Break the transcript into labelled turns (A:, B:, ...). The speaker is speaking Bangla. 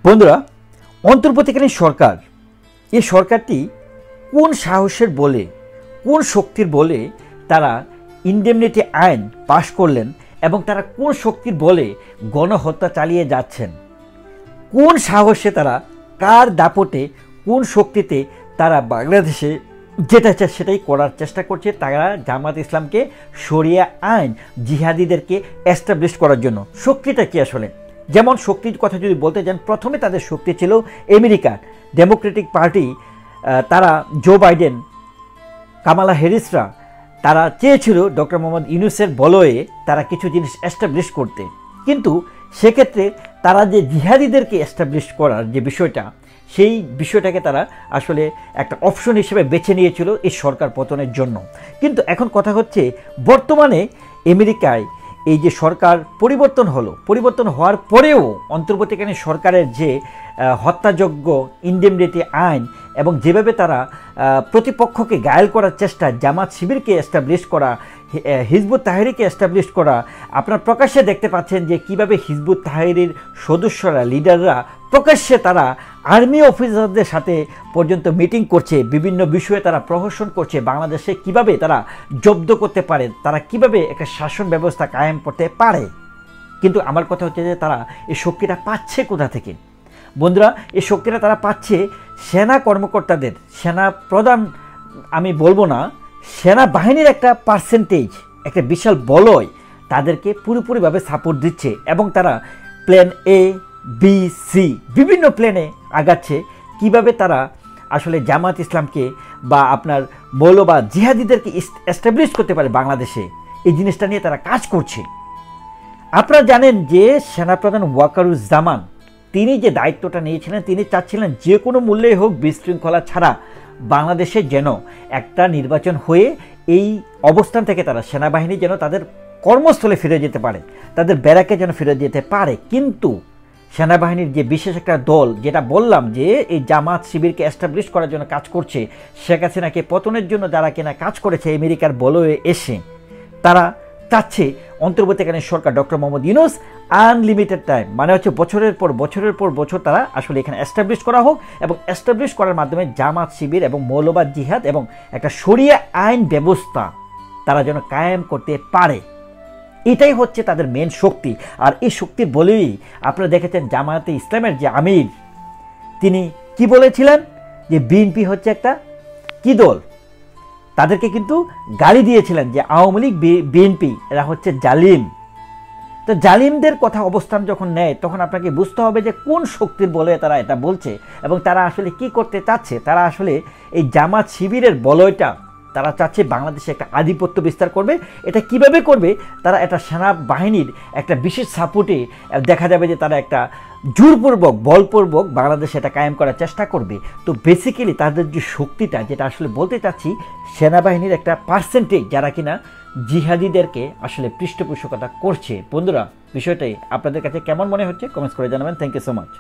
A: বন্ধুরা, অন্তর্বর্তীকালীন সরকার, এই সরকারটি কোন সাহসের বলে, কোন শক্তির বলে তারা ইনডেমনিটি আইন পাশ করলেন এবং তারা কোন শক্তির বলে গণহত্যা চালিয়ে যাচ্ছেন? কোন সাহসে তারা, কার দাপটে, কোন শক্তিতে তারা বাংলাদেশে যেটা চায় সেটাই করার চেষ্টা করছে? তারা জামাত ইসলামকে শরিয়া আইন জিহাদিদেরকে এস্টাবলিশ করার জন্য। শক্তিটা কি আসলে? যেমন শক্তির কথা যদি বলতে যান, প্রথমে তাদের শক্তি ছিল আমেরিকার ডেমোক্রেটিক পার্টি, তারা জো বাইডেন, কামালা হ্যারিসরা তারা চেয়েছিল ডক্টর মোহাম্মদ ইউনূসের বলয়ে তারা কিছু জিনিস এস্টাবলিশ করতে। কিন্তু সেক্ষেত্রে তারা যে জিহাদিদেরকে এস্টাবলিশ করার যে বিষয়টা, সেই বিষয়টাকে তারা আসলে একটা অপশন হিসেবে বেছে নিয়েছিল এই সরকার পতনের জন্য। কিন্তু এখন কথা হচ্ছে, বর্তমানে আমেরিকায় এই যে সরকার পরিবর্তন হলো, পরিবর্তন হওয়ার পরেও অন্তর্বর্তীকালীন সরকারের যে হত্যাযোগ্য ইনডেমনিটি আইন এবং যেভাবে তারা প্রতিপক্ষকে ঘায়েল করার চেষ্টা, জামাত শিবিরকে এস্টাবলিশ করা, হিজবুত তাহরিরকে এস্টাবলিশ করা, আপনার প্রকাশ্যে দেখতে পাচ্ছেন যে কিভাবে হিজবুত তাহরির সদস্যরা, লিডাররা প্রকাশ্যে তারা আর্মি অফিসারদের সাথে পর্যন্ত মিটিং করছে, বিভিন্ন বিষয়ে তারা প্রহসন করছে, বাংলাদেশে কিভাবে তারা জব্দ করতে পারে, তারা কিভাবে একটা শাসন ব্যবস্থা কায়েম করতে পারে। কিন্তু আমার কথা হচ্ছে যে তারা এই শক্তিটা পাচ্ছে কোথা থেকে? বন্ধুরা, এই শক্তিটা তারা পাচ্ছে সেনা কর্মকর্তাদের, সেনা প্রধান আমি বলবো না, সেনাবাহিনীর একটা পার্সেন্টেজ, একটা বিশাল বলয় তাদেরকে পুরোপুরিভাবে সাপোর্ট দিচ্ছে এবং তারা প্ল্যান এ, বি, সি বিভিন্ন প্ল্যানে আগাচ্ছে কিভাবে তারা আসলে জামাত ইসলামকে বা আপনার মৌলবাদ জিহাদিদেরকে এস্টাবলিশ করতে পারে বাংলাদেশে। এই জিনিসটা নিয়ে তারা কাজ করছে। আপনারা জানেন যে সেনাপ্রধান ওয়াকারুজ্জামান তিনি যে দায়িত্বটা নিয়েছিলেন, তিনি চাচ্ছিলেন যে কোনো মূল্যেই হোক বিশৃঙ্খলা ছাড়া বাংলাদেশে যেন একটা নির্বাচন হয়ে এই অবস্থান থেকে তারা সেনাবাহিনী যেন তাদের কর্মস্থলে ফিরে যেতে পারে, তাদের ব্যারাকে যেন ফিরে যেতে পারে। কিন্তু সেনাবাহিনীর যে বিশেষ একটা দল, যেটা বললাম যে এই জামাত শিবিরকে এস্টাবলিশ করার জন্য কাজ করছে, শেখ হাসিনাকে পতনের জন্য যারা কিনা কাজ করেছে আমেরিকার বলয়ে এসে, তারা চাচ্ছে অন্তর্বর্তীকালীন সরকার doctor Muhammad Yunus unlimited time, মানে হচ্ছে বছরের পর বছর তারা আসলে এখানে এস্টাবলিশ করা হোক এবং এস্টাবলিশ করার মাধ্যমে জামাত শিবির এবং মৌলবাদ জিহাদ এবং একটা শরিয়া আইন ব্যবস্থা তারা যেন কায়েম করতে পারে। এটাই হচ্ছে তাদের মেন শক্তি। আর এই শক্তির বলেই আপনারা দেখেছেন জামায়াতে ইসলামের যে আমির, তিনি কি বলেছিলেন যে বিএনপি হচ্ছে একটা কি দল, তাদেরকে কিন্তু গালি দিয়েছিলেন যে আওয়ামী লীগ, বিএনপি এরা হচ্ছে জালিম। তো জালিমদের কথা অবস্থান যখন নেয় তখন আপনাকে বুঝতে হবে যে কোন শক্তির বলে তারা এটা বলছে এবং তারা আসলে কি করতে চাচ্ছে। তারা আসলে এই জামাত শিবিরের বলয়টা তারা চাচ্ছে বাংলাদেশে একটা আধিপত্য বিস্তার করবে। এটা কিভাবে করবে? তারা একটা সেনাবাহিনীর একটা বিশেষ সাপোর্টে দেখা যাবে যে তারা একটা জোরপূর্বক, বলপূর্বক বাংলাদেশে এটা কায়েম করার চেষ্টা করবে। তো বেসিক্যালি তাদের যে শক্তিটা, যেটা আসলে বলতে চাচ্ছি, সেনাবাহিনীর একটা পার্সেন্টেজ যারা কিনা জিহাদিদেরকে আসলে পৃষ্ঠপোষকতা করছে। বন্ধুরা, বিষয়টাই আপনাদের কাছে কেমন মনে হচ্ছে কমেন্টস করে জানাবেন। Thank you so much.